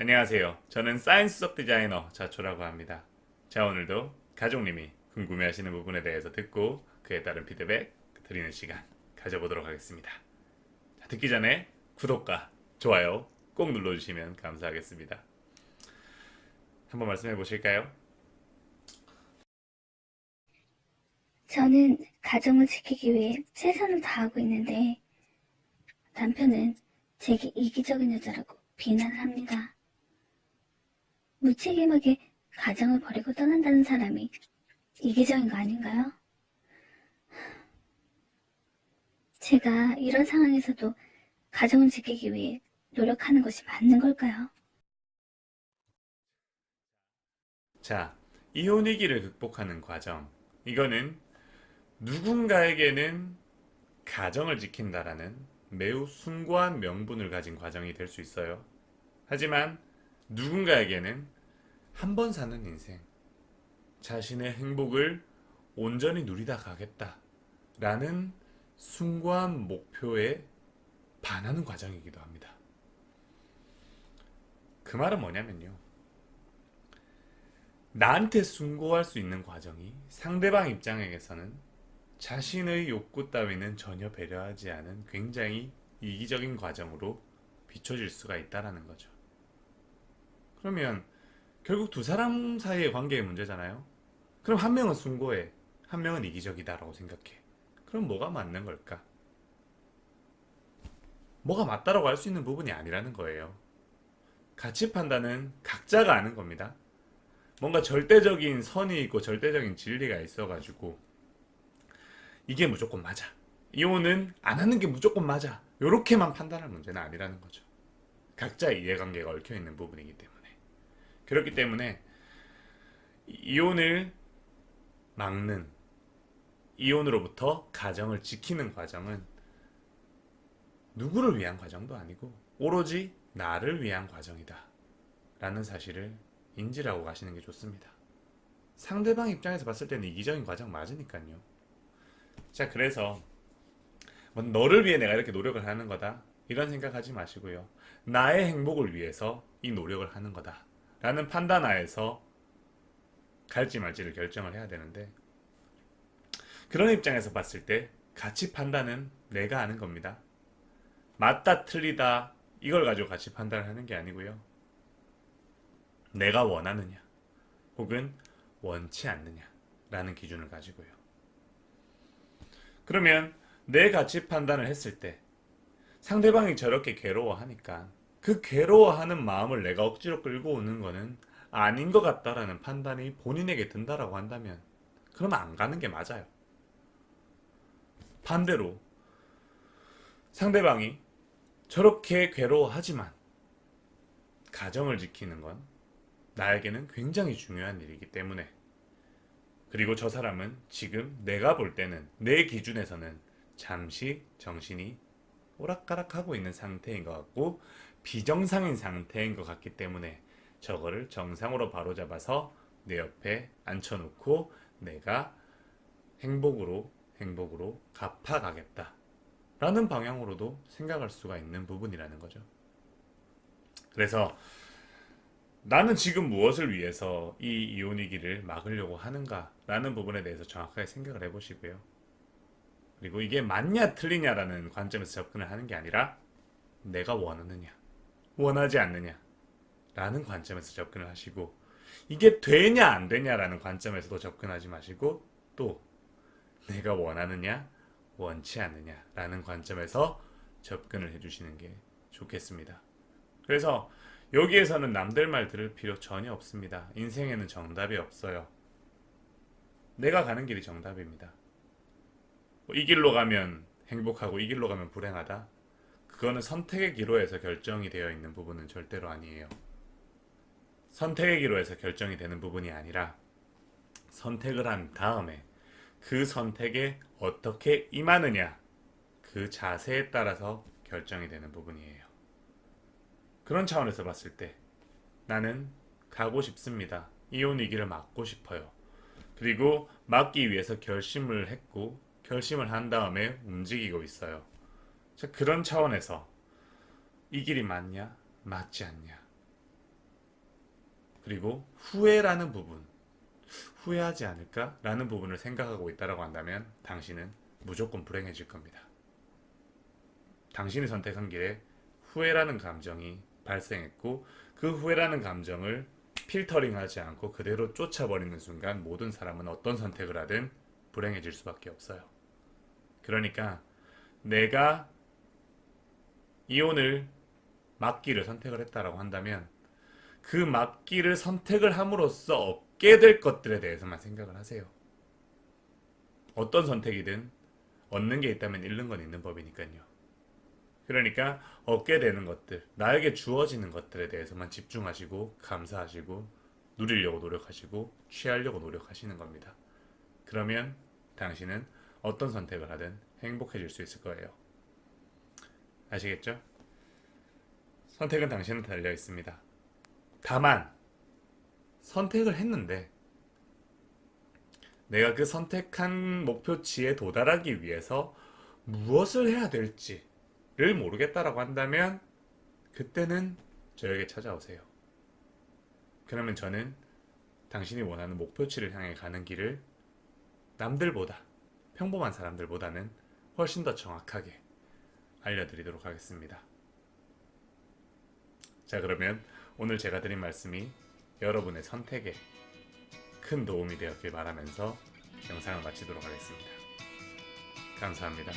안녕하세요. 저는 사이언스속 디자이너 자초라고 합니다. 자, 오늘도 가족님이 궁금해하시는 부분에 대해서 듣고 그에 따른 피드백 드리는 시간 가져보도록 하겠습니다. 자, 듣기 전에 구독과 좋아요 꼭 눌러주시면 감사하겠습니다. 한번 말씀해 보실까요? 저는 가정을 지키기 위해 최선을 다하고 있는데 남편은 제게 이기적인 여자라고 비난을 합니다. 무책임하게 가정을 버리고 떠난다는 사람이 이기적인 거 아닌가요? 제가 이런 상황에서도 가정을 지키기 위해 노력하는 것이 맞는 걸까요? 자, 이혼 위기를 극복하는 과정. 이거는 누군가에게는 가정을 지킨다라는 매우 숭고한 명분을 가진 과정이 될 수 있어요. 하지만 누군가에게는 한 번 사는 인생, 자신의 행복을 온전히 누리다 가겠다라는 숭고한 목표에 반하는 과정이기도 합니다. 그 말은 뭐냐면요. 나한테 숭고할 수 있는 과정이 상대방 입장에게서는 자신의 욕구 따위는 전혀 배려하지 않은 굉장히 이기적인 과정으로 비춰질 수가 있다라는 거죠. 그러면 결국 두 사람 사이의 관계의 문제잖아요. 그럼 한 명은 숭고해, 한 명은 이기적이다라고 생각해. 그럼 뭐가 맞는 걸까? 뭐가 맞다라고 할 수 있는 부분이 아니라는 거예요. 가치 판단은 각자가 아는 겁니다. 뭔가 절대적인 선이 있고 절대적인 진리가 있어가지고 이게 무조건 맞아. 이혼은 안 하는 게 무조건 맞아. 요렇게만 판단할 문제는 아니라는 거죠. 각자의 이해관계가 얽혀 있는 부분이기 때문에. 그렇기 때문에 이혼을 막는, 이혼으로부터 가정을 지키는 과정은 누구를 위한 과정도 아니고 오로지 나를 위한 과정이다 라는 사실을 인지하고 가시는 게 좋습니다. 상대방 입장에서 봤을 때는 이기적인 과정 맞으니까요. 자, 그래서 뭐 너를 위해 내가 이렇게 노력을 하는 거다 이런 생각하지 마시고요. 나의 행복을 위해서 이 노력을 하는 거다 라는 판단 하에서 갈지 말지를 결정을 해야 되는데, 그런 입장에서 봤을 때 가치 판단은 내가 하는 겁니다. 맞다 틀리다 이걸 가지고 가치 판단을 하는 게 아니고요. 내가 원하느냐 혹은 원치 않느냐 라는 기준을 가지고요. 그러면 내 가치 판단을 했을 때 상대방이 저렇게 괴로워하니까 그 괴로워하는 마음을 내가 억지로 끌고 오는 거는 아닌 것 같다라는 판단이 본인에게 든다라고 한다면 그러면 안 가는 게 맞아요. 반대로 상대방이 저렇게 괴로워하지만 가정을 지키는 건 나에게는 굉장히 중요한 일이기 때문에, 그리고 저 사람은 지금 내가 볼 때는 내 기준에서는 잠시 정신이 오락가락하고 있는 상태인 것 같고 비정상인 상태인 것 같기 때문에 저거를 정상으로 바로잡아서 내 옆에 앉혀놓고 내가 행복으로 갚아가겠다 라는 방향으로도 생각할 수가 있는 부분이라는 거죠. 그래서 나는 지금 무엇을 위해서 이 이혼 위기를 막으려고 하는가 라는 부분에 대해서 정확하게 생각을 해보시고요. 그리고 이게 맞냐 틀리냐라는 관점에서 접근을 하는 게 아니라 내가 원하느냐 원하지 않느냐 라는 관점에서 접근을 하시고, 이게 되냐 안 되냐라는 관점에서도 접근하지 마시고 또 내가 원하느냐 원치 않느냐 라는 관점에서 접근을 해주시는 게 좋겠습니다. 그래서 여기에서는 남들 말 들을 필요 전혀 없습니다. 인생에는 정답이 없어요. 내가 가는 길이 정답입니다. 이 길로 가면 행복하고 이 길로 가면 불행하다? 그거는 선택의 기로에서 결정이 되어 있는 부분은 절대로 아니에요. 선택의 기로에서 결정이 되는 부분이 아니라 선택을 한 다음에 그 선택에 어떻게 임하느냐, 그 자세에 따라서 결정이 되는 부분이에요. 그런 차원에서 봤을 때 나는 가고 싶습니다. 이혼 위기를 막고 싶어요. 그리고 막기 위해서 결심을 했고 결심을 한 다음에 움직이고 있어요. 자, 그런 차원에서 이 길이 맞냐 맞지 않냐 그리고 후회라는 부분, 후회하지 않을까라는 부분을 생각하고 있다라고 한다면 당신은 무조건 불행해질 겁니다. 당신이 선택한 길에 후회라는 감정이 발생했고 그 후회라는 감정을 필터링하지 않고 그대로 쫓아버리는 순간 모든 사람은 어떤 선택을 하든 불행해질 수밖에 없어요. 그러니까 내가 이혼을 막기를 선택을 했다라고 한다면 그 막기를 선택을 함으로써 얻게 될 것들에 대해서만 생각을 하세요. 어떤 선택이든 얻는 게 있다면 잃는 건 있는 법이니까요. 그러니까 얻게 되는 것들, 나에게 주어지는 것들에 대해서만 집중하시고 감사하시고 누리려고 노력하시고 취하려고 노력하시는 겁니다. 그러면 당신은 어떤 선택을 하든 행복해질 수 있을 거예요. 아시겠죠? 선택은 당신한테 달려 있습니다. 다만 선택을 했는데 내가 그 선택한 목표치에 도달하기 위해서 무엇을 해야 될지를 모르겠다라고 한다면 그때는 저에게 찾아오세요. 그러면 저는 당신이 원하는 목표치를 향해 가는 길을 남들보다, 평범한 사람들보다는 훨씬 더 정확하게 알려드리도록 하겠습니다. 자, 그러면 오늘 제가 드린 말씀이 여러분의 선택에 큰 도움이 되었길 바라면서 영상을 마치도록 하겠습니다. 감사합니다.